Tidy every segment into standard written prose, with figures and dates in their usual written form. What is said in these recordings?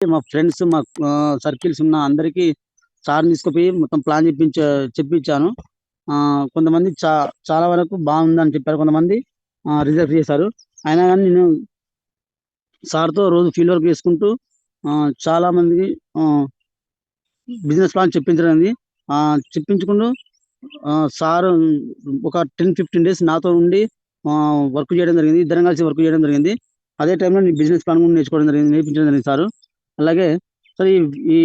మా ఫ్రెండ్స్ మా సర్కిల్స్ ఉన్న అందరికీ సార్ని తీసుకుపోయి మొత్తం ప్లాన్ చెప్పించాను. కొంతమంది చాలా వరకు బాగుందని చెప్పారు, కొంతమంది రిజెక్ట్ చేశారు. అయినా కానీ నేను సార్తో రోజు ఫీల్డ్ వర్క్ చేసుకుంటూ చాలా మందికి బిజినెస్ ప్లాన్ చెప్పించడం చెప్పించుకుంటూ సార్ ఒక 10-15 డేస్ నాతో ఉండి వర్క్ చేయడం జరిగింది. ఇద్దరం కలిసి వర్క్ చేయడం జరిగింది. అదే టైంలో నేను బిజినెస్ ప్లాన్ కూడా నేర్పించడం జరిగింది సారు. అలాగే సరే ఈ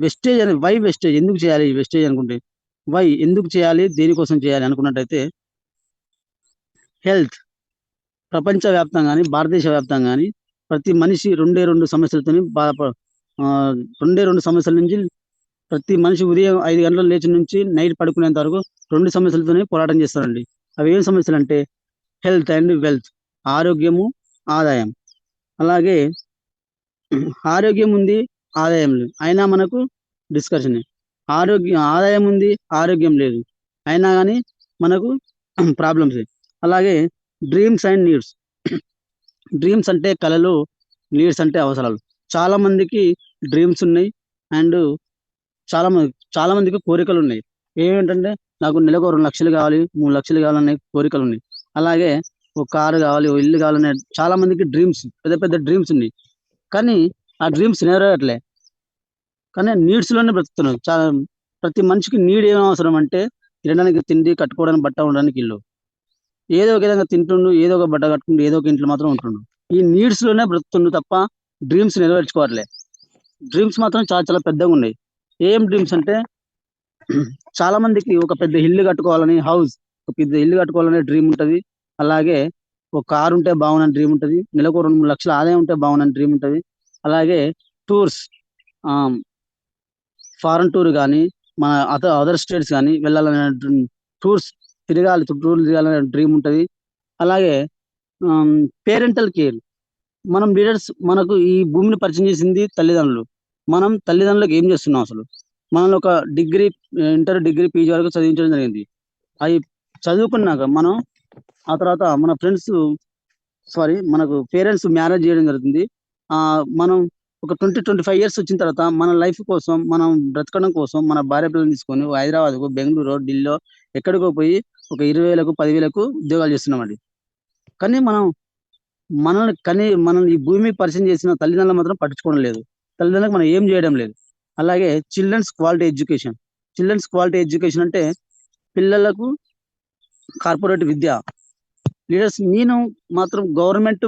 వెస్టేజ్ అనేది వై వెస్టేజ్ ఎందుకు చేయాలి? ఈ వెస్టేజ్ అనుకుంటే వై ఎందుకు చేయాలి? దేనికోసం చేయాలి అనుకున్నట్టయితే హెల్త్ ప్రపంచవ్యాప్తంగా గాని, భారతదేశ వ్యాప్తంగా గాని ప్రతి మనిషి రెండే సమస్యలతోని రెండే 2 సమస్యల నుంచి ప్రతి మనిషి ఉదయం 5 గంటలకు లేచి నుంచి నైట్ పడుకునేంత వరకు 2 సమస్యలతోనే పోరాటం చేస్తారండి. అవి ఏం సమస్యలంటే హెల్త్ అండ్ వెల్త్, ఆరోగ్యము, ఆదాయం. అలాగే ఆరోగ్యం ఉంది, ఆదాయం లేదు. అయినా మనకు డిస్కషన్. ఆదాయం ఉంది, ఆరోగ్యం లేదు. అయినా కానీ మనకు ప్రాబ్లమ్స్. అలాగే డ్రీమ్స్ అండ్ నీడ్స్. డ్రీమ్స్ అంటే కలలు, నీడ్స్ అంటే అవసరాలు. చాలా మందికి డ్రీమ్స్ ఉన్నాయి అండ్ చాలా మందికి కోరికలు ఉన్నాయి. ఏమిటంటే నాకు నెలకు 2 లక్షలు కావాలి, 3 లక్షలు కావాలనే కోరికలు ఉన్నాయి. అలాగే ఒక కారు కావాలి, ఒక ఇల్లు కావాలనే చాలా మందికి డ్రీమ్స్, పెద్ద పెద్ద డ్రీమ్స్ ఉన్నాయి. కానీ ఆ డ్రీమ్స్ నెరవేరట్లే. కానీ నీడ్స్ లోనే బ్రతుకుతున్నారు. ప్రతి మనిషికి నీడ్ ఏం అవసరం అంటే తినడానికి తిండి, కట్టుకోవడానికి బట్ట, ఉండడానికి ఇల్లు. ఏదో ఒక విధంగా తింటుండు, ఏదో ఒక బట్ట కట్టుకుంటూ, ఏదో ఒక ఇంట్లో మాత్రం ఉంటుండు. ఈ నీడ్స్ లోనే బ్రతుకుతుండు తప్ప డ్రీమ్స్ నెరవేర్చుకోవట్లే. డ్రీమ్స్ మాత్రం చాలా చాలా పెద్దగా ఉన్నాయి. ఏం డ్రీమ్స్ అంటే చాలా మందికి ఒక పెద్ద ఇల్లు కట్టుకోవాలని, ఒక పెద్ద ఇల్లు కట్టుకోవాలనే డ్రీమ్ ఉంటది. అలాగే ఒక కారు ఉంటే బాగుందని డ్రీమ్ ఉంటది. నెలకు 2-3 లక్షల ఆదాయం ఉంటే బాగుందని డ్రీమ్ ఉంటది. అలాగే టూర్స్, ఫారెన్ టూర్ కానీ, మన అదర్ స్టేట్స్ కానీ వెళ్ళాలనే టూర్స్ తిరగాలనే డ్రీమ్ ఉంటది. అలాగే పేరెంటల్ కేర్. మనం లీడర్స్, మనకు ఈ భూమిని పరిచయం చేసింది తల్లిదండ్రులు. మనం తల్లిదండ్రులకు ఏం చేస్తున్నాం అసలు? మనల్ని ఒక డిగ్రీ, ఇంటర్ డిగ్రీ, పీజీ వరకు చదివించడం జరిగింది. అవి చదువుకున్నాక మనం ఆ తర్వాత మనకు పేరెంట్స్ మ్యారేజ్ చేయడం జరుగుతుంది. మనం ఒక 20-25 ఇయర్స్ వచ్చిన తర్వాత మన లైఫ్ కోసం, మనం బ్రతకడం కోసం మన భార్య పిల్లల్ని తీసుకొని హైదరాబాద్కు, బెంగళూరు, ఢిల్లో ఎక్కడికో పోయి ఒక 20,000, 10,000 ఉద్యోగాలు చేస్తున్నామండి. కానీ మనల్ని ఈ భూమి పరిచయం చేసిన తల్లిదండ్రులు మాత్రం పట్టించుకోవడం లేదు. తల్లిదండ్రులకు మనం ఏం చేయడం లేదు. అలాగే చిల్డ్రన్స్ క్వాలిటీ ఎడ్యుకేషన్ అంటే పిల్లలకు కార్పొరేట్ విద్య. లీడర్స్, నేను మాత్రం గవర్నమెంట్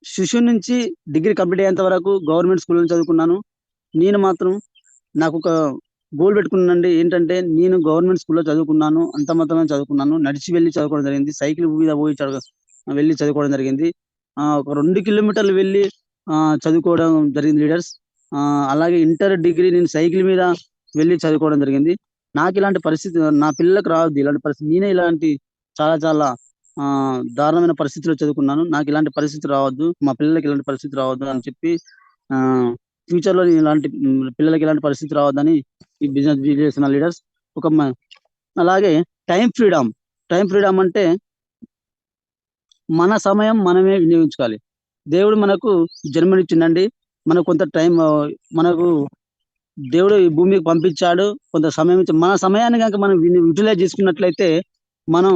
శిశువు నుంచి డిగ్రీ కంప్లీట్ అయ్యేంత వరకు గవర్నమెంట్ స్కూల్లో చదువుకున్నాను. నేను మాత్రం నాకు ఒక గోల్ పెట్టుకున్నానండి. ఏంటంటే నేను గవర్నమెంట్ స్కూల్లో చదువుకున్నాను, అంత మాత్రమే చదువుకున్నాను. నడిచి వెళ్ళి చదువుకోవడం జరిగింది. సైకిల్ మీద పోయి వెళ్ళి చదువుకోవడం జరిగింది. ఒక 2 కిలోమీటర్లు వెళ్ళి చదువుకోవడం జరిగింది లీడర్స్. అలాగే ఇంటర్ డిగ్రీ నేను సైకిల్ మీద వెళ్ళి చదువుకోవడం జరిగింది. నాకు ఇలాంటి పరిస్థితి నా పిల్లలకు రావద్దు. ఇలాంటి పరిస్థితి నేనే ఇలాంటి చాలా చాలా దారుణమైన పరిస్థితిలో చదువుకున్నాను. నాకు ఇలాంటి పరిస్థితి రావద్దు, మా పిల్లలకి ఇలాంటి పరిస్థితి రావద్దు అని చెప్పి ఫ్యూచర్లో నేను పిల్లలకి ఇలాంటి పరిస్థితి రావద్దని ఈ బిజినెస్ చేసిన లీడర్స్. అలాగే టైం ఫ్రీడమ్ అంటే మన సమయం మనమే వినియోగించుకోవాలి. దేవుడు మనకు జన్మనిచ్చిందండి. మనకు కొంత టైం, మనకు దేవుడు ఈ భూమికి పంపించాడు. కొంత సమయం ఇచ్చి మన సమయాన్ని కనుక మనం యూటిలైజ్ చేసుకున్నట్లయితే మనం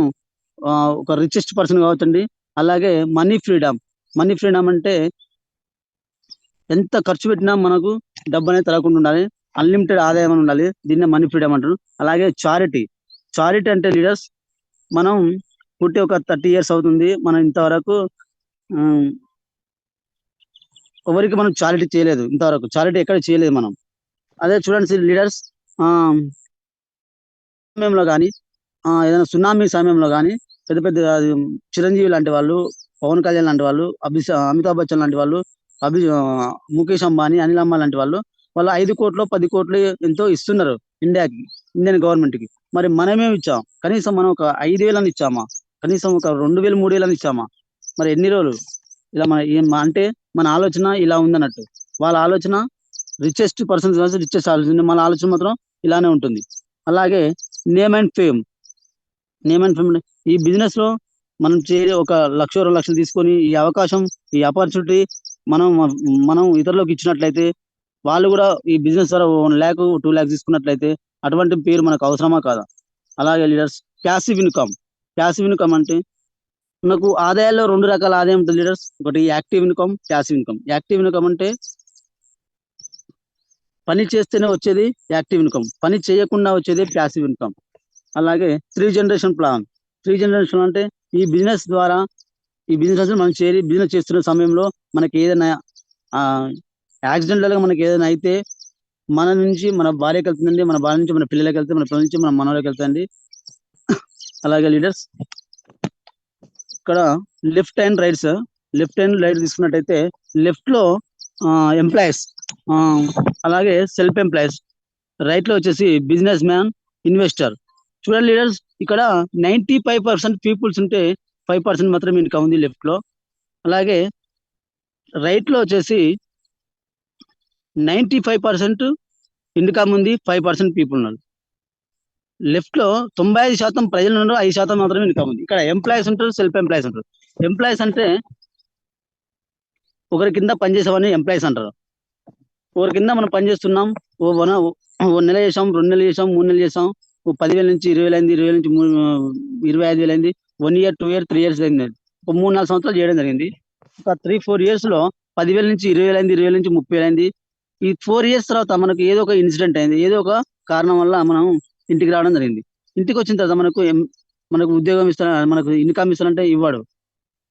ఒక రిచెస్ట్ పర్సన్ కావచ్చండి. అలాగే మనీ ఫ్రీడమ్ అంటే ఎంత ఖర్చు పెట్టినా మనకు డబ్బు అనేది తగ్గకుండా ఉండాలి. అన్లిమిటెడ్ ఆదాయం ఉండాలి. దీన్నే మనీ ఫ్రీడమ్ అంటారు. అలాగే చారిటీ అంటే లీడర్స్, మనం పుట్టి ఒక 30 ఇయర్స్ అవుతుంది. మనం ఇంతవరకు ఎవరికి మనం చారిటీ చేయలేదు. ఇంతవరకు చారిటీ ఎక్కడ చేయలేదు మనం. అదే చూడండి లీడర్స్, సమయంలో కానీ, ఏదైనా సునామీ సమయంలో కానీ పెద్ద పెద్ద చిరంజీవి లాంటి వాళ్ళు, పవన్ కళ్యాణ్ లాంటి వాళ్ళు, అమితాబ్ బచ్చన్ లాంటి వాళ్ళు, ముఖేష్ అంబానీ, అనిల్ అంబానీ లాంటి వాళ్ళు 5 కోట్లు 10 కోట్లు ఎంతో ఇస్తున్నారు ఇండియన్ గవర్నమెంట్ కి. మరి మనమేమి ఇచ్చాం? కనీసం మనం ఒక 5,000 అని ఇచ్చామా? కనీసం ఒక 2,000, 3,000 అని ఇచ్చామా? మరి ఎన్ని రోజులు ఇలా అంటే మన ఆలోచన ఇలా ఉందన్నట్టు. వాళ్ళ ఆలోచన రిచెస్ట్ ఆలోచన, మన ఆలోచన మాత్రం ఇలానే ఉంటుంది. అలాగే నేమ్ అండ్ ఫేమ్ ఈ బిజినెస్ లో మనం ఒక 1,00,000, 2 లక్షలు తీసుకొని ఈ అవకాశం, ఈ ఆపర్చునిటీ మనం మనం ఇతరులకు ఇచ్చినట్లయితే వాళ్ళు కూడా ఈ బిజినెస్ ద్వారా 1 lakh 2 lakhs తీసుకున్నట్లయితే అటువంటి పేరు మనకు అవసరమా కాదా? అలాగే leaders passive income. Passive income అంటే మనకు ఆదాయాల్లో 2 రకాల ఆదాయం ఉంటుంది లీడర్స్. ఒకటి active income, passive income. Active income అంటే పని చేస్తేనే వచ్చేది యాక్టివ్ ఇన్కమ్, పని చేయకుండా వచ్చేది ప్యాసివ్ ఇన్కమ్. అలాగే 3 generation ప్లాన్. 3 generation అంటే ఈ బిజినెస్ ద్వారా ఈ బిజినెస్ మనం బిజినెస్ చేస్తున్న సమయంలో మనకి ఏదైనా యాక్సిడెంటల్ గా మనకి ఏదైనా అయితే మన నుంచి మన భార్యకి వెళ్తుందండి, మన భార్య నుంచి మన పిల్లలకి వెళ్తే, మన పిల్లల నుంచి మన మనవలకి వెళ్తాయండి. అలాగే లీడర్స్ ఇక్కడ left and rights. Left and right తీసుకున్నట్టయితే లెఫ్ట్ లో ఎంప్లాయీస్, అలాగే సెల్ఫ్ ఎంప్లాయీస్. రైట్ లో వచ్చేసి బిజినెస్ మ్యాన్, ఇన్వెస్టర్. చూడండి లీడర్స్, ఇక్కడ 95% పీపుల్స్ ఉంటే 5% మాత్రమే ఇన్కమ్ ఉంది లెఫ్ట్ లో. అలాగే రైట్ లో వచ్చేసి 95% ఇన్కమ్ ఉంది, 5% పీపుల్ ఉన్నారు. లెఫ్ట్ లో 95% ప్రజలు ఉన్నారు, 5% మాత్రమే ఇన్కమ్ ఉంది. ఇక్కడ ఎంప్లాయీస్ ఉంటారు, సెల్ఫ్ ఎంప్లాయీస్ ఉంటారు. ఎంప్లాయీస్ అంటే ఒకరి కింద పనిచేసేవాడిని ఎంప్లాయీస్ అంటారు. ఒకరి కింద మనం పనిచేస్తున్నాం, ఓ నెల చేసాం, 2 నెలలు చేసాం, 3 నెలలు చేసాం, ఓ 10,000 నుంచి 20,000 అయింది, 20,000 నుంచి 25,000 అయింది, 1 year 2 year 3 years అయింది, ఒక 3-4 సంవత్సరాలు చేయడం జరిగింది. ఒక 3-4 years లో 10,000 నుంచి 20,000 అయింది, 20,000 నుంచి 30,000 అయింది. ఈ 4 years తర్వాత మనకు ఏదో ఒక ఇన్సిడెంట్ అయింది, ఏదో ఒక కారణం వల్ల మనం ఇంటికి రావడం జరిగింది. ఇంటికి వచ్చిన తర్వాత మనకు ఉద్యోగం ఇస్తాను, మనకు ఇన్కమ్ ఇస్తానంటే ఇవ్వడు.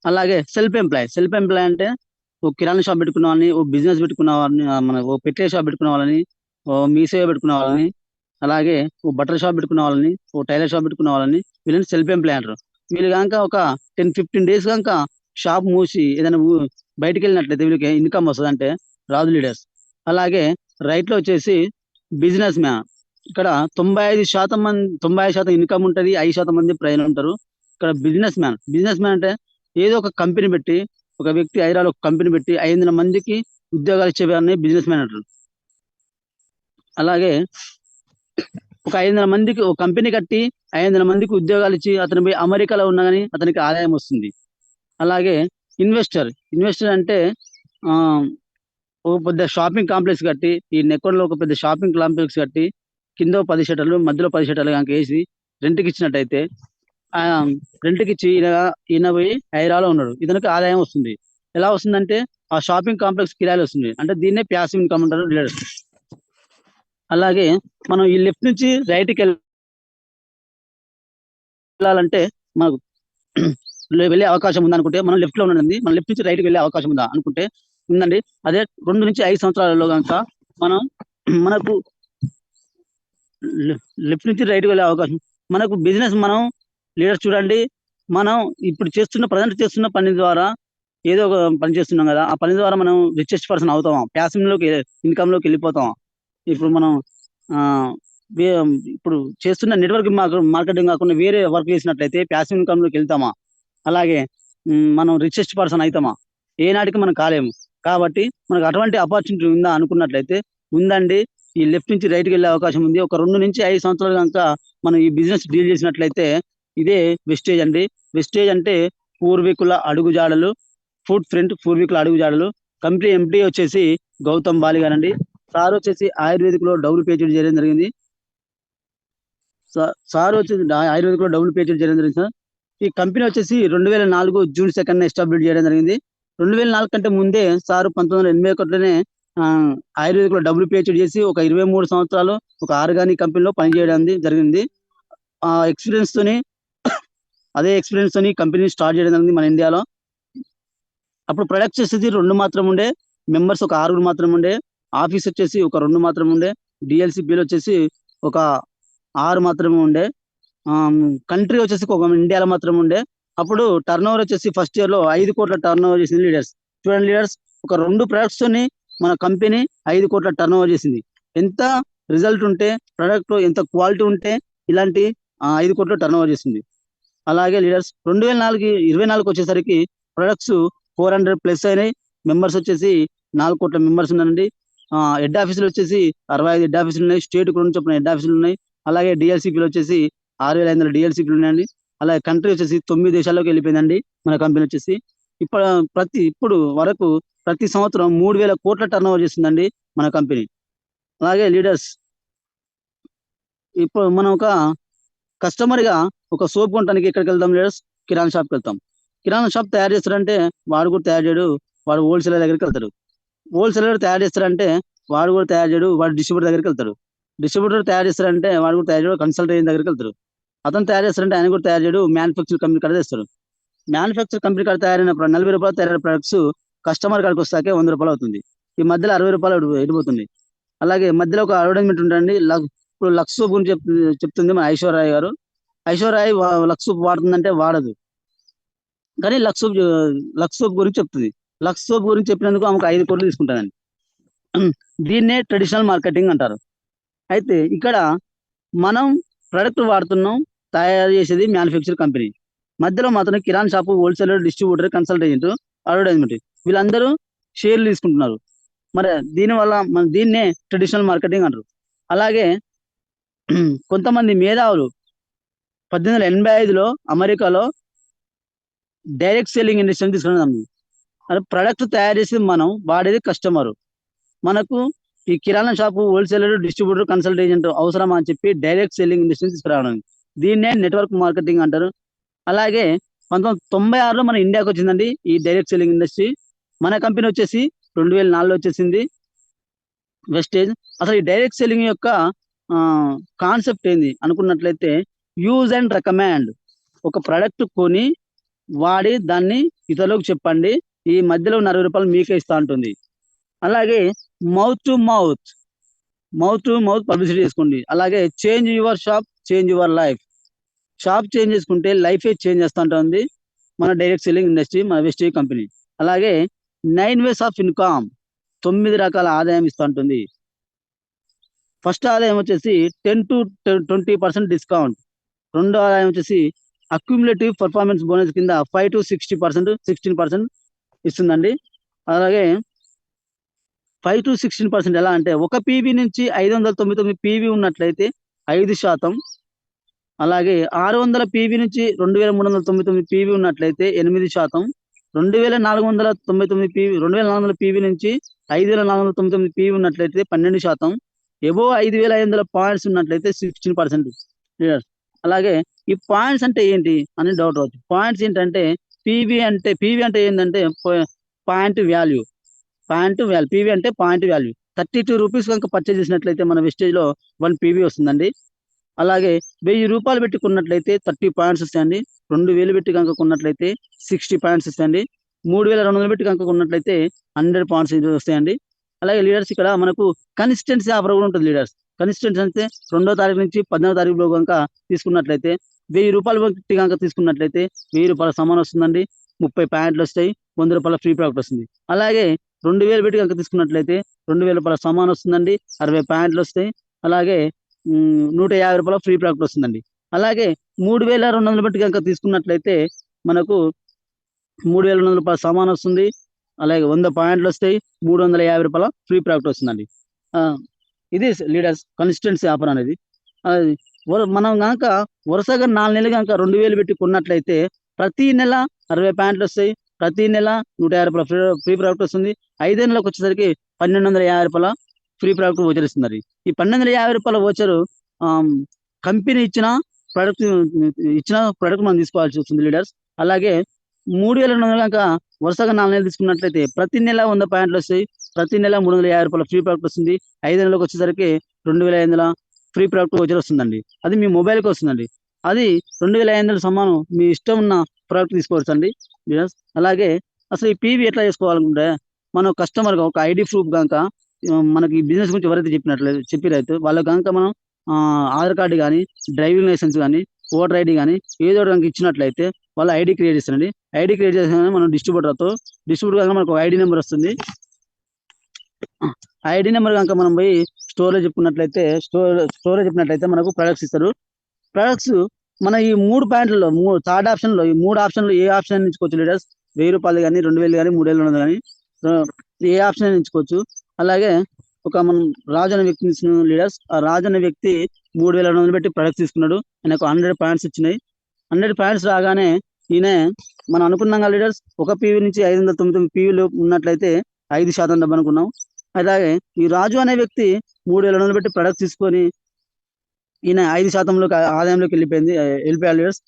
అలాగే సెల్ఫ్ ఎంప్లాయ్. సెల్ఫ్ ఎంప్లాయ్ అంటే ఓ కిరాణా షాప్ పెట్టుకున్న వాళ్ళని, ఓ బిజినెస్ పెట్టుకున్న వాళ్ళని, ఓ పెట్టే షాప్ పెట్టుకున్న వాళ్ళని, ఓ మీసేవ పెట్టుకున్న వాళ్ళని, అలాగే ఓ బట్టల షాప్ పెట్టుకున్న వాళ్ళని, ఓ టైలర్ షాప్ పెట్టుకున్న వాళ్ళని, వీళ్ళని సెల్ఫ్ ఎంప్లాయ్ అంటారు. వీళ్ళు కనుక ఒక 10-15 days కనుక షాప్ మూసి ఏదైనా బయటికి వెళ్ళినట్లయితే వీళ్ళకి ఇన్కమ్ వస్తుంది అంటే రాదు లీడర్స్. అలాగే రైట్ లో వచ్చేసి బిజినెస్ మ్యాన్. ఇక్కడ 95% ఇన్కమ్ ఉంటుంది, 5% మంది ప్రజలు ఉంటారు. ఇక్కడ బిజినెస్ మ్యాన్. బిజినెస్ మ్యాన్ అంటే ఏదో ఒక కంపెనీ పెట్టి, ఒక వ్యక్తి హైదరాబాద్ ఒక కంపెనీ పెట్టి 500 మందికి ఉద్యోగాలు ఇచ్చేవారిని బిజినెస్ మ్యాన్ అంటారు. అలాగే ఒక 500 మందికి ఒక కంపెనీ కట్టి 500 మందికి ఉద్యోగాలు ఇచ్చి అతను పోయి అమెరికాలో ఉన్నా కానీ అతనికి ఆదాయం వస్తుంది. అలాగే ఇన్వెస్టర్. ఇన్వెస్టర్ అంటే ఆ ఒక పెద్ద షాపింగ్ కాంప్లెక్స్ కట్టి, ఈ నెక్కొండలో ఒక పెద్ద షాపింగ్ కాంప్లెక్స్ కట్టి కింద 10 షటర్లు, మధ్యలో 10 షటర్లు కనుక వేసి రెంట్కి ఇచ్చినట్టయితే ఆ రెంట్కి ఇచ్చి ఈయన పోయి హైదరాబాద్లో ఉన్నాడు, ఇతనికి ఆదాయం వస్తుంది. ఎలా వస్తుందంటే ఆ షాపింగ్ కాంప్లెక్స్ కిరాయిలు వస్తుంది. అంటే దీన్నే ప్యాసివ్ ఇన్కమ్ అంటారు లీడర్స్. అలాగే మనం ఈ లెఫ్ట్ నుంచి రైట్కి వెళ్ళాలంటే మనకు వెళ్ళే అవకాశం ఉందా అనుకుంటే, మనం లెఫ్ట్ లో ఉన్నది, మనం లెఫ్ట్ నుంచి రైట్కి వెళ్ళే అవకాశం ఉందా అనుకుంటే ఉందండి. అదే 2 నుంచి 5 సంవత్సరాలలో కనుక మనకు లెఫ్ట్ నుంచి రైట్కి వెళ్ళే అవకాశం. మనకు బిజినెస్ మనం లీడర్స్ చూడండి, మనం ఇప్పుడు ప్రజెంట్ చేస్తున్న పని ద్వారా ఏదో ఒక పని చేస్తున్నాం కదా, ఆ పని ద్వారా మనం రిచెస్ట్ పర్సన్ అవుతాం, ప్యాసివ్ లోకి ఇన్కమ్ లోకి వెళ్ళిపోతాం. ఇప్పుడు మనం ఆ ఇప్పుడు చేస్తున్న నెట్వర్క్ మార్కెటింగ్ కాకుండా వేరే వర్క్ చేసినట్లయితే ప్యాసివ్ ఇన్కమ్ లోకి వెళ్తామా? అలాగే మనం రిచెస్ట్ పర్సన్ అవుతామా? ఏనాటికి మనం కాలేము. కాబట్టి మనకు అటువంటి ఆపర్చునిటీ ఉందా అనుకున్నట్లయితే ఉందండి. ఈ లెఫ్ట్ నుంచి రైట్కి వెళ్ళే అవకాశం ఉంది. ఒక 2 నుంచి 5 సంవత్సరాలు కనుక మనం ఈ బిజినెస్ డీల్ చేసినట్లయితే ఇదే వెస్టేజ్ అండి. వెస్టేజ్ అంటే పూర్వీకుల అడుగుజాడలు, ఫుడ్ ఫ్రంట్, పూర్వీకుల అడుగుజాడలు. కంపెనీ ఎంపీ వచ్చేసి గౌతమ్ బాలి గారండి. సార్ వచ్చేసి ఆయుర్వేదిక్ లో డబుల్ PhD చేయడం జరిగింది. సార్ వచ్చేసి ఆయుర్వేదిక్ లో డబుల్ PhD చేయడం జరిగింది సార్. ఈ కంపెనీ వచ్చేసి 2004 June 2nd ఎస్టాబ్లిష్ చేయడం జరిగింది. 2004 కంటే ముందే సార్ 1981లోనే ఆయుర్వేదిక్ లో డబుల్ PhD చేసి ఒక 23 సంవత్సరాలు ఒక ఆర్గానిక్ కంపెనీలో పనిచేయడం జరిగింది. ఆ ఎక్స్పీరియన్స్ తోని అదే ఎక్స్పీరియన్స్ తోని కంపెనీ స్టార్ట్ చేయడం జరిగింది మన ఇండియాలో. అప్పుడు ప్రొడక్ట్స్ వచ్చేసి 2 మాత్రం ఉండే, మెంబర్స్ ఒక 6 మాత్రం ఉండే, ఆఫీస్ వచ్చేసి ఒక 2 మాత్రం ఉండే, డిఎల్సిపిలు వచ్చేసి ఒక 6 మాత్రమే ఉండే, కంట్రీ వచ్చేసి ఒక ఇండియాలో మాత్రం ఉండే. అప్పుడు టర్న్ ఓవర్ వచ్చేసి ఫస్ట్ ఇయర్ లో 5 కోట్ల టర్న్ ఓవర్ చేసింది లీడర్స్. చూడండి లీడర్స్, ఒక 2 ప్రొడక్ట్స్ తోని మన కంపెనీ 5 కోట్ల టర్న్ ఓవర్ చేసింది. ఎంత రిజల్ట్ ఉంటే, ప్రొడక్ట్ ఎంత క్వాలిటీ ఉంటే ఇలాంటి 5 కోట్ల టర్న్ ఓవర్ చేసింది. అలాగే లీడర్స్ 2024 వచ్చేసరికి ప్రొడక్ట్స్ 400+ అయినాయి. మెంబర్స్ వచ్చేసి 4 కోట్ల మెంబర్స్ ఉన్నారండి. హెడ్ ఆఫీసులు వచ్చేసి 65 హెడ్ ఆఫీసులు ఉన్నాయి. స్టేట్ నుంచి చొప్పున హెడ్ ఆఫీసులు ఉన్నాయి. అలాగే డిఎల్సిపిలు వచ్చేసి 6,500 డిఎల్సిపిలు ఉన్నాయండి. అలాగే కంట్రీ వచ్చేసి 9 దేశాల్లోకి వెళ్ళిపోయిందండి మన కంపెనీ వచ్చేసి. ఇప్పుడు వరకు ప్రతి సంవత్సరం 3,000 కోట్ల టర్నోవర్ చేస్తుందండి మన కంపెనీ. అలాగే లీడర్స్, ఇప్పుడు మనం ఒక కస్టమర్గా ఒక సోప్ కొనడానికి ఎక్కడికి వెళ్తాం లీడర్స్? కిరాణా షాప్కి వెళ్తాం. కిరాణా షాప్ తయారు చేస్తారంటే వాడు కూడా తయారు చేయడు, వాడు హోల్సేలర్ దగ్గరికి వెళ్తాడు. హోల్సేలర్ తయారు చేస్తారంటే వాడు కూడా తయారు చేయడు, వాడు డిస్ట్రిబ్యూటర్ దగ్గరికి వెళ్తాడు. డిస్ట్రిబ్యూటర్ తయారు చేస్తారంటే వాడు కూడా తయారు చేయడు, కన్సల్టెంట్ దగ్గరికి వెళ్తాడు. అతను తయారు చేస్తారంటే ఆయన కూడా తయారు చేయడు, మ్యానుఫ్యాక్చర్ కంపెనీ కాడ తెస్తాడు. మ్యానుఫ్యాక్చర్ కంపెనీ కాడ తయారైన ₹40 తయారైన ప్రొడక్ట్స్ కస్టమర్ కాడికి వస్తాకే ₹100 అవుతుంది. ఈ మధ్యలో ₹60 ఎడిపోతుంది. అలాగే మధ్యలో ఒక అడ్వర్టైజ్మెంట్ ఉంటుంది. ఇప్పుడు లక్స్ సోప్ గురించి చెప్తుంది మన ఐశ్వర్య గారు. ఐశ్వర్య లక్స్ సోప్ వాడుతుందంటే వాడదు, కానీ లక్స్ సోప్ గురించి చెప్తుంది. లక్స్ సోప్ గురించి చెప్పినందుకు ఆమెకు 5 కోట్లు తీసుకుంటానండి. దీన్నే ట్రెడిషనల్ మార్కెటింగ్ అంటారు. అయితే ఇక్కడ మనం ప్రొడక్ట్ వాడుతున్నాం, తయారు చేసేది మ్యానుఫ్యాక్చర్ కంపెనీ. మధ్యలో మాత్రం kirana shop, wholesaler, distributor, consultant, advertisement వీళ్ళందరూ షేర్లు తీసుకుంటున్నారు. మరి దీనివల్ల దీన్నే ట్రెడిషనల్ మార్కెటింగ్ అంటారు. అలాగే కొంతమంది మేధావులు 1885లో అమెరికాలో డైరెక్ట్ సెల్లింగ్ ఇండస్ట్రీని తీసుకున్నాం. అంటే ప్రొడక్ట్ తయారు చేసేది మనం, వాడేది కస్టమర్. మనకు ఈ కిరాణా షాపు, హోల్సేలర్, డిస్ట్రిబ్యూటర్, కన్సల్టెంట్ అవసరమా అని చెప్పి డైరెక్ట్ సెల్లింగ్ ఇండస్ట్రీని తీసుకురావడం, దీన్నే నెట్వర్క్ మార్కెటింగ్ అంటారు. అలాగే 1996లో మన ఇండియాకి వచ్చిందండి ఈ డైరెక్ట్ సెల్లింగ్ ఇండస్ట్రీ. మన కంపెనీ వచ్చేసి 2004లో వచ్చేసింది, వెస్టేజ్. అసలు ఈ డైరెక్ట్ సెల్లింగ్ యొక్క కాన్సెప్ట్ ఏంది అనుకున్నట్లయితే, యూజ్ అండ్ రికమెండ్. ఒక ప్రొడక్ట్ కొని వాడి దాన్ని ఇతరులకు చెప్పండి, ఈ మధ్యలో ₹60 మీకే ఇస్తా ఉంటుంది. అలాగే మౌత్ టు మౌత్ పబ్లిసిటీ చేసుకోండి. అలాగే change your shop, change your life. Shop change చేసుకుంటే లైఫే చేంజ్ చేస్తూ ఉంటుంది మన డైరెక్ట్ సెల్లింగ్ ఇండస్ట్రీ, మన వెస్టేజ్ కంపెనీ. అలాగే 9 ways ఆఫ్ ఇన్కమ్, 9 రకాల ఆదాయం ఇస్తూ ఉంటుంది. ఫస్ట్ ఆదాయం వచ్చేసి 10 to 20% డిస్కౌంట్. రెండో ఆదాయం వచ్చేసి అక్యుములేటివ్ పర్ఫార్మెన్స్ బోనస్ కింద 5 to 60%, 16% ఇస్తుందండి. అలాగే 5 to 16% ఎలా అంటే, ఒక పీవీ నుంచి 599 పీవీ ఉన్నట్లయితే 5%. అలాగే 600 పీవీ నుంచి 2399 పీవీ ఉన్నట్లయితే 8%. 2499 పీవీ 2400 పీవీ నుంచి 5499 పీవీ ఉన్నట్లయితే 12%. ఎబో 5500 పాయింట్స్ ఉన్నట్లయితే 16%. అలాగే ఈ పాయింట్స్ అంటే ఏంటి అని డౌట్ రావచ్చు. పాయింట్స్ ఏంటంటే, పీవీ అంటే ఏంటంటే పాయింట్ వాల్యూ. పీవీ అంటే పాయింట్ వాల్యూ. ₹32 కనుక పర్చేజ్ చేసినట్లయితే మన వెస్టేజ్ లో 1 పీవీ వస్తుందండి. అలాగే ₹1000 పెట్టి కొన్నట్లయితే 30 పాయింట్స్ వస్తాయండి. 2000 పెట్టి కనుక కొన్నట్లయితే 60 పాయింట్స్ వస్తాయండి. 3200 పెట్టి కనుక కొన్నట్లయితే 100 పాయింట్స్ వస్తాయండి. అలాగే లీడర్స్, ఇక్కడ మనకు కన్సిస్టెన్సీ ఆఫర్ కూడా ఉంటుంది లీడర్స్. కన్సిస్టెన్సీ అంటే 2వ తారీఖు నుంచి 18వ తారీఖులో కనుక తీసుకున్నట్లయితే ₹1000 పెట్టి కనుక తీసుకున్నట్లయితే ₹1000 సమానం వస్తుందండి. 30 పాయింట్లు వస్తాయి, ₹100 ఫ్రీ ప్రాడక్ట్ వస్తుంది. అలాగే 2000 పెట్టి కనుక తీసుకున్నట్లయితే ₹2000 సమానం వస్తుందండి, 60 పాయింట్లు వస్తాయి. అలాగే ₹150 ఫ్రీ ప్రాడక్ట్ వస్తుందండి. అలాగే 3200 పెట్టి కనుక తీసుకున్నట్లయితే మనకు ₹3200 సమానం వస్తుంది. అలాగే 100 పాయింట్లు వస్తాయి, ₹350 ఫ్రీ ప్రాడక్ట్ వస్తుందండి. ఇది లీడర్స్ కన్సిస్టెన్సీ ఆఫర్ అనేది. మనం కనుక వరుసగా 4 నెలలు కనుక 2000 పెట్టి కొన్నట్లయితే ప్రతి నెల 60 పాయింట్లు వస్తాయి, ప్రతి నెల ₹150 ఫ్రీ ప్రాడక్ట్ వస్తుంది. 5 నెలలకు వచ్చేసరికి ₹1250 ఫ్రీ ప్రాడక్ట్ వోచర్ ఇస్తున్నారు. ఈ ₹1250 వోచరు కంపెనీ ఇచ్చిన ప్రొడక్ట్ మనం తీసుకోవాల్సి వస్తుంది లీడర్స్. అలాగే 3200 కనుక వరుసగా 4 నెలలు తీసుకున్నట్లయితే ప్రతి నెల 100 పాయింట్లు వస్తాయి, ప్రతి నెల ₹350 ఫ్రీ ప్రాడక్ట్ వస్తుంది. 5 నెలలకు వచ్చేసరికి 2500 ఫ్రీ ప్రాడక్ట్ వోచర్ వస్తుందండి. అది మీ మొబైల్కి వస్తుందండి. అది 2500 సమానం మీ ఇష్టం ఉన్న ప్రోడక్ట్ తీసుకోవచ్చు అండి లీడర్స్. అలాగే అసలు ఈ పీవీ ఎట్లా చేసుకోవాలనుకుంటే, మనం కస్టమర్గా ఒక ఐడి ప్రూఫ్ కనుక మనకి బిజినెస్ గురించి ఎవరైతే చెప్పిరైతే వాళ్ళకి కనుక మనం ఆధార్ కార్డు కానీ, డ్రైవింగ్ లైసెన్స్ కానీ, ఓటర్ ఐడి కానీ ఏదో ఒకటి కనుక ఇచ్చినట్లయితే వాళ్ళు ఐడి క్రియేట్ చేస్తారండి. ఐడి క్రియేట్ చేసిన మనం డిస్ట్రిబ్యూటర్ కనుక మనకు ఐడి నెంబర్ వస్తుంది. ఐడి నెంబర్ కనుక మనం పోయి స్టోరేజ్ చెప్పినట్లయితే మనకు ప్రొడక్ట్స్ ఇస్తారు. ప్రొడక్ట్స్ మన ఈ 3 పాయింట్లలో థర్డ్ ఆప్షన్లో ఈ 3 ఆప్షన్లో ఏ ఆప్షన్ ఎంచుకోవచ్చు లీడర్స్? ₹1000 కానీ, 2000 కానీ, 3200 కానీ ఏ ఆప్షన్ ఎంచుకోవచ్చు. అలాగే ఒక మనం రాజు అనే వ్యక్తిని తీసుకున్నాం లీడర్స్. ఆ రాజు అనే వ్యక్తి 3200 పెట్టి ప్రొడక్ట్స్ తీసుకున్నాడు. ఆయనకు 100 పాయింట్స్ వచ్చినాయి. 100 పాయింట్స్ రాగానే ఈయన మనం అనుకున్నాం కదా లీడర్స్, ఒక పీవీ నుంచి 599 పీవీలు ఉన్నట్లయితే 5% డబ్బు అనుకున్నాం. అలాగే ఈ రాజు అనే వ్యక్తి 3,700 పెట్టి ప్రొడక్ట్ తీసుకొని ఈయన 5% ఆదాయంలోకి వెళ్ళిపోయాడు లీడర్స్.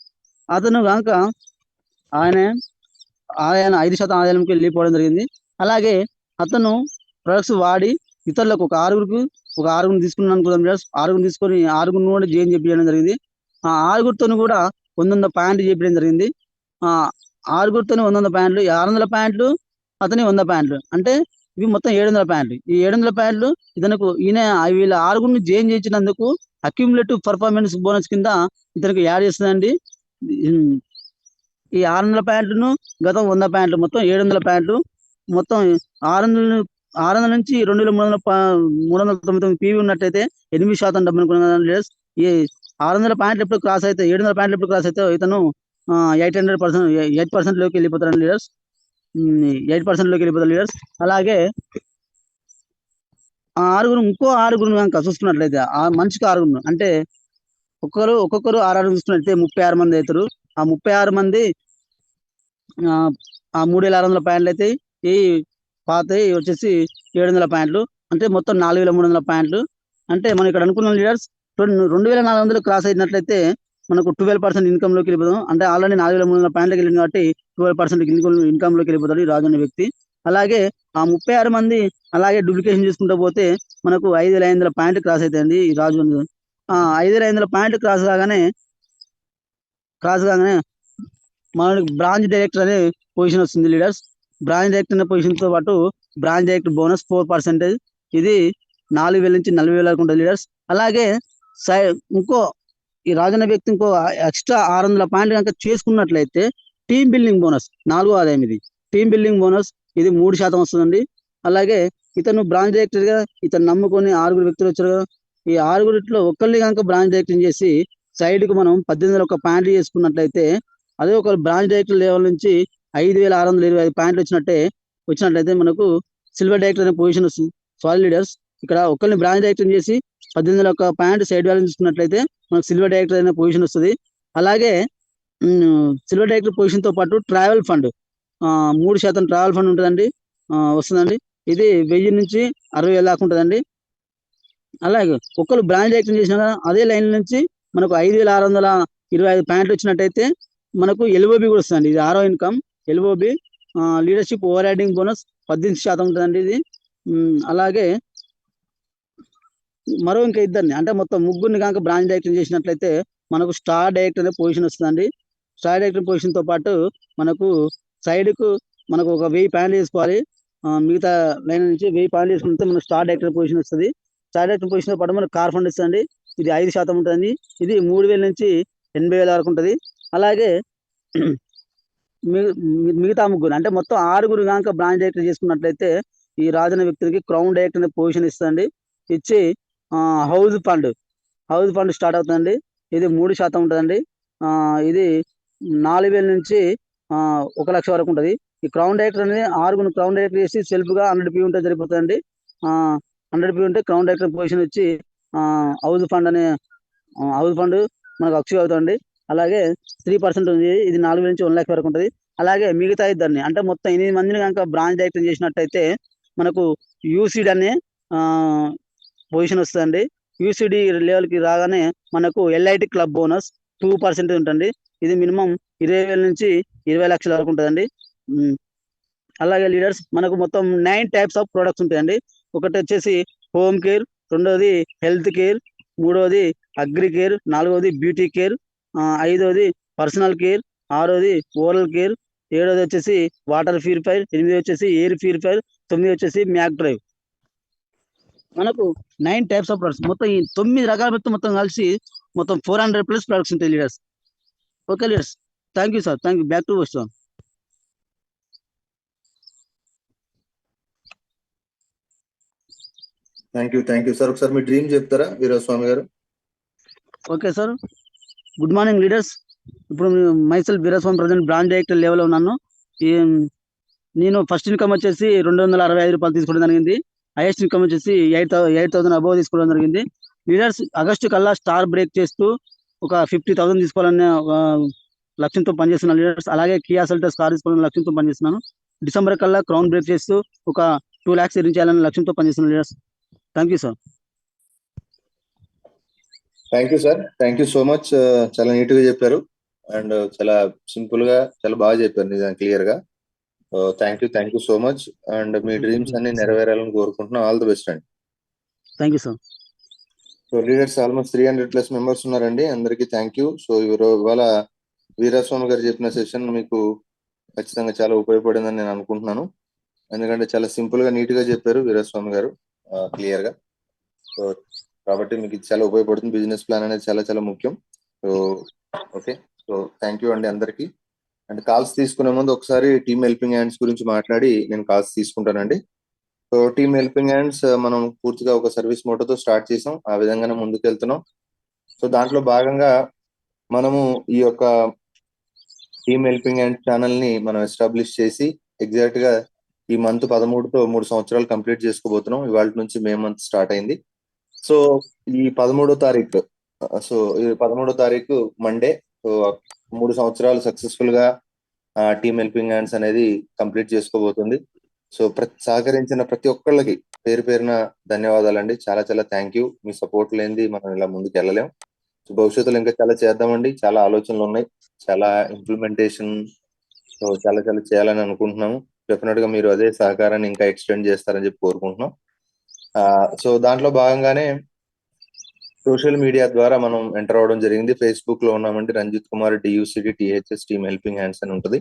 అతను కనుక ఆయన 5% ఆదాయంలోకి వెళ్ళిపోవడం జరిగింది. అలాగే అతను ప్రొడక్ట్స్ వాడి ఇతరులకు ఒక ఆరుగురిని తీసుకున్నాను అనుకుందాం లీడర్స్. ఆరుగురిని తీసుకొని ఆరుగురిని కూడా జైన్ చేపించడం జరిగింది. ఆ ఆరుగురితో కూడా 100 ప్యాంట్లు చేపించడం జరిగింది. ఆ ఆరుగురితో 100 ప్యాంట్లు, 600 ప్యాంట్లు, అతని 100 ప్యాంట్లు, అంటే ఇవి మొత్తం 700 ప్యాంట్లు. ఈ 700 ప్యాంట్లు వీళ్ళ ఆరుగురిని జైన్ చేయించినందుకు అక్యుములేటివ్ పర్ఫార్మెన్స్ బోనస్ కింద ఇతనికి యాడ్ చేస్తుందండి. ఈ 600 ప్యాంట్లను గతం 100 ప్యాంట్లు మొత్తం 700 ప్యాంట్లు మొత్తం 600 నుంచి 2,399 పీవీ ఉన్నట్టయితే 8% డబ్బు అనుకున్నాను లీడర్స్. ఈ 600 ప్యాంట్లు ఎప్పుడు క్రాస్ అయితే 700 ప్యాంట్లు ఎప్పుడు క్రాస్ అయితే ఇతను 8% లోకి వెళ్ళిపోతాడు లీడర్స్. 8% లోకి వెళ్ళిపోతాడు లీడర్స్. అలాగే ఇంకో ఆరుగురు కనుక చూసుకున్నట్లయితే ఆ మనిషికి ఆరుగురు అంటే ఒక్కొక్కరు 6 చూసుకున్నట్లయితే 36 మంది అవుతారు. ఆ 36 మంది 3,600 ప్యాంట్లు అయితే ఈ పాత వచ్చేసి 700 ప్యాంట్లు, అంటే మొత్తం 4,300 ప్యాంట్లు. అంటే మనం ఇక్కడ అనుకున్న లీడర్స్ 2,400 క్రాస్ అయినట్లయితే మనకు 12% ఇన్కమ్ లోకి వెళ్ళిపోతాం. అంటే ఆల్రెడీ 4,300 ప్యాంట్లకి వెళ్ళింది కాబట్టి 12% ఇన్కమ్ లోకి వెళ్ళిపోతాడు ఈ రాజు అనే వ్యక్తి. అలాగే ఆ 36 మంది అలాగే డూప్లికేషన్ చేసుకుంటూ పోతే మనకు 5,500 ప్యాంట్లు క్రాస్ అవుతాయండి ఈ రాజు. 5,500 ప్యాంట్లు క్రాస్ కాగానే మనకి బ్రాంచ్ డైరెక్టర్ అనే పొజిషన్ వస్తుంది లీడర్స్. బ్రాంచ్ డైరెక్టర్ అనే పొజిషన్ తో పాటు బ్రాంచ్ డైరెక్టర్ బోనస్ 4%, ఇది 4,000 నుంచి 40,000 వరకు ఉంటుంది లీడర్స్. అలాగే ఈ రాజన్న వ్యక్తి ఇంకో ఎక్స్ట్రా 600 పాయింట్లు కనుక చేసుకున్నట్లయితే టీమ్ బిల్డింగ్ బోనస్ 4వ ఆదాయం, ఇది టీమ్ బిల్డింగ్ బోనస్, ఇది 3% వస్తుందండి. అలాగే ఇతను బ్రాంచ్ డైరెక్టర్ గా ఇతను నమ్ముకొని 6 వ్యక్తులు వచ్చారు కదా, ఈ 6 ఒక్కరిని కనుక బ్రాంచ్ డైరెక్టర్ చేసి సైడ్ కు మనం 18,000 పాయింట్లు చేసుకున్నట్లయితే అదే ఒక బ్రాంచ్ డైరెక్టర్ లెవెల్ నుంచి 5,625 పాయింట్లు వచ్చినట్లయితే మనకు సిల్వర్ డైరెక్టర్ అనే పొజిషన్ వస్తుంది. సారీ లీడర్స్, ఇక్కడ ఒకరిని బ్రాంచ్ డైరెక్టర్ చేసి 18,000 పాయింట్ సైడ్ వాల్యూ చూసుకున్నట్లయితే మనకు సిల్వర్ డైరెక్టర్ అనే పొజిషన్ వస్తుంది. అలాగే సిల్వర్ డైరెక్టర్ పొజిషన్ తో పాటు ట్రావెల్ ఫండ్ 3% ట్రావెల్ ఫండ్ ఉంటుందండి, వస్తుందండి. ఇది 1000 నుంచి 60,000 దాకా ఉంటుందండి. అలాగే ఒకరు బ్రాంచ్ డైరెక్టర్ చేసిన అదే లైన్ నుంచి మనకు 5,625 పాయింట్లు వచ్చినట్టయితే మనకు ఎల్ఓబి కూడా వస్తుందండి. ఇది 6వ income LOB, leadership over riding bonus 18% ఉంటుందండి ఇది. అలాగే మరో ఇంకా ఇద్దరిని అంటే మొత్తం ముగ్గురిని కనుక బ్రాంచ్ డైరెక్టర్ చేసినట్లయితే మనకు స్టార్ డైరెక్టర్ అనే పొజిషన్ వస్తుందండి. స్టార్ డైరెక్టర్ పొజిషన్ తో పాటు మనకు సైడ్ కు మనకు ఒక 1000 పాయింట్లు చేసుకోవాలి. మిగతా లైన్ నుంచి 1000 పాయింట్లు చేసుకుంటే మనకు స్టార్ డైరెక్టర్ పొజిషన్ వస్తుంది. స్టార్ డైరెక్టర్ పొజిషన్ తో పాటు మనకు కార్ ఫండ్ ఇస్తుంది, ఇది 5% ఉంటుంది. ఇది 3,000 నుంచి 80,000 వరకు ఉంటుంది. అలాగే మిగతా ముగ్గురు అంటే మొత్తం 6 కనుక బ్రాంచ్ డైరెక్టర్ చేసుకున్నట్లయితే ఈ రాజన వ్యక్తికి క్రౌన్ డైరెక్టర్ అనే పొజిషన్ ఇస్తుంది. ఇచ్చి హౌస్ ఫండ్ స్టార్ట్ అవుతుందండి. ఇది 3% ఉంటుందండి. ఇది 4,000 నుంచి 1,00,000 వరకు ఉంటుంది. ఈ క్రౌన్ డైరెక్టర్ అనేది 6 క్రౌన్ డైరెక్టర్ చేసి సెల్ఫ్ గా 100 పీ ఉంటే సరిపోతుందండి. 100 పీ ఉంటే క్రౌన్ డైరెక్టర్ పొజిషన్ వచ్చి హౌస్ ఫండ్ మనకు అచీవ్ అవుతుంది. అలాగే 3% ఉంది, ఇది 4,000 నుంచి 1,00,000 వరకు ఉంటుంది. అలాగే మిగతా ఇద్దరిని అంటే మొత్తం 8 మందిని కనుక బ్రాంచ్ డైరెక్టర్ చేసినట్టయితే మనకు యూసీడ్ అనే పొజిషన్ వస్తుందండి. యూసీడీ లెవెల్ కి రాగానే మనకు ఎల్ఐటి క్లబ్ బోనస్ 2% ఉంటుంది. ఇది మినిమం 20,000 నుంచి 20 లక్షల వరకు ఉంటుందండి. అలాగే లీడర్స్ మనకు మొత్తం 9 టైప్స్ ఆఫ్ ప్రొడక్ట్స్ ఉంటాయండి. ఒకటి వచ్చేసి హోమ్ కేర్, రెండవది హెల్త్ కేర్, మూడవది అగ్రి కేర్, నాలుగవది బ్యూటీ కేర్, 5వది పర్సనల్ కేర్, 6వది ఓరల్ కేర్, 7వది వచ్చేసి వాటర్ ప్యూరిఫైర్, 8 వచ్చేసి ఎయిర్ ప్యూరిఫైర్, 9 వచ్చేసి మ్యాక్ డ్రైవ్. మనకు 9 టైప్స్ ఆఫ్ ప్రొడక్ట్స్ మొత్తం ఈ 9 రకాల మొత్తం కలిసి మొత్తం 400+ ప్రొడక్ట్స్ ఉంటాయి leaders. Okay leaders, thank you sir, thank you. Back to వస్తాం. Thank you sir. ఒకసారి మీ డ్రీమ్ చెప్తారా Veeraswamy garu? Okay sir, good morning leaders. ఇప్పుడు myself Veeraswamy present branch director level ఉన్నాను. నేను ఫస్ట్ ఇన్కమ్ వచ్చేసి 265 రూపాయలు తీసుకోవడం జరిగింది. హైయెస్ట్ ఇన్కమ్ వచ్చేసి 8,000 అబోవ్ తీసుకోవడం జరిగింది. లీడర్స్ ఆగస్టు కల్లా స్టార్ బ్రేక్ చేస్తూ ఒక 50,000 తీసుకోవాలనే లక్ష్యంతో పనిచేస్తున్నాను లీడర్స్. అలాగే కియా సెల్టోస్ కార్ తీసుకోవాలనే లక్ష్యంతో పనిచేస్తున్నాను. డిసెంబర్ కల్లా క్రౌన్ బ్రేక్ చేస్తూ ఒక 2 lakhs ఎర్న్ చేయాలనే లక్ష్యంతో పనిచేస్తున్న leaders. Thank you sir. Thank you sir, thank you so much. చాలా నీట్ గా చెప్పారు అండ్ చాలా సింపుల్ గా చాలా బాగా చెప్పారు, నిజంగా క్లియర్ గా. Thank you so much. And me dreams అన్ని నెరవేరాలని కోరుకుంటున్నాం. ఆల్ ది బెస్ట్ అండి. Thank you sir. So leaders almost 300+ members ఉన్నారండి. అందరికీ థ్యాంక్ యూ. సో ఇవాళ వీరాస్వామి గారు చెప్పిన సెషన్ మీకు ఖచ్చితంగా చాలా ఉపయోగపడిందని నేను అనుకుంటున్నాను. ఎందుకంటే చాలా సింపుల్ గా నీట్ గా చెప్పారు వీరాస్వామి గారు, క్లియర్ గా. సో కాబట్టి మీకు ఇది చాలా ఉపయోగపడుతుంది. బిజినెస్ ప్లాన్ అనేది చాలా చాలా ముఖ్యం. So okay, so thank you అండి అందరికీ. అండ్ కాల్స్ తీసుకునే ముందు ఒకసారి టీమ్ హెల్పింగ్ హ్యాండ్స్ గురించి మాట్లాడి నేను కాల్స్ తీసుకుంటానండి. సో టీమ్ హెల్పింగ్ హ్యాండ్స్ మనం పూర్తిగా ఒక సర్వీస్ మోటోతో స్టార్ట్ చేసాం, ఆ విధంగానే ముందుకు వెళ్తున్నాం. సో దాంట్లో భాగంగా మనము ఈ యొక్క టీమ్ హెల్పింగ్ హ్యాండ్ ఛానల్ ని మనం ఎస్టాబ్లిష్ చేసి ఎగ్జాక్ట్ గా ఈ మంత్ 13తో 3 సంవత్సరాలు కంప్లీట్ చేసుకోబోతున్నాం. ఇవాళ నుంచి మే మంత్ స్టార్ట్ అయింది. సో ఈ 13వ తారీఖు, సో ఈ 13వ తారీఖు మండే, సో 3 సంవత్సరాలు సక్సెస్ఫుల్ గా టీమ్ హెల్పింగ్ హ్యాండ్స్ అనేది కంప్లీట్ చేసుకోబోతుంది. సో సహకరించిన ప్రతి ఒక్కళ్ళకి పేరు పేరున ధన్యవాదాలండి. చాలా చాలా థ్యాంక్ యూ. మీ సపోర్ట్ లేనిది మనం ఇలా ముందుకు వెళ్ళలేం. సో భవిష్యత్తులో ఇంకా చాలా చేద్దామండి. చాలా ఆలోచనలు ఉన్నాయి, చాలా ఇంప్లిమెంటేషన్, సో చాలా చాలా చేయాలని అనుకుంటున్నాము. డెఫినెట్ గా మీరు అదే సహకారాన్ని ఇంకా ఎక్స్టెండ్ చేస్తారని చెప్పి కోరుకుంటున్నాం. సో దాంట్లో భాగంగానే సోషల్ మీడియా ద్వారా మనం ఎంటర్ అవ్వడం జరిగింది. ఫేస్బుక్ లో ఉన్నామండి, Ranjith Kumar DUCD THS team helping hands అని ఉంటుంది.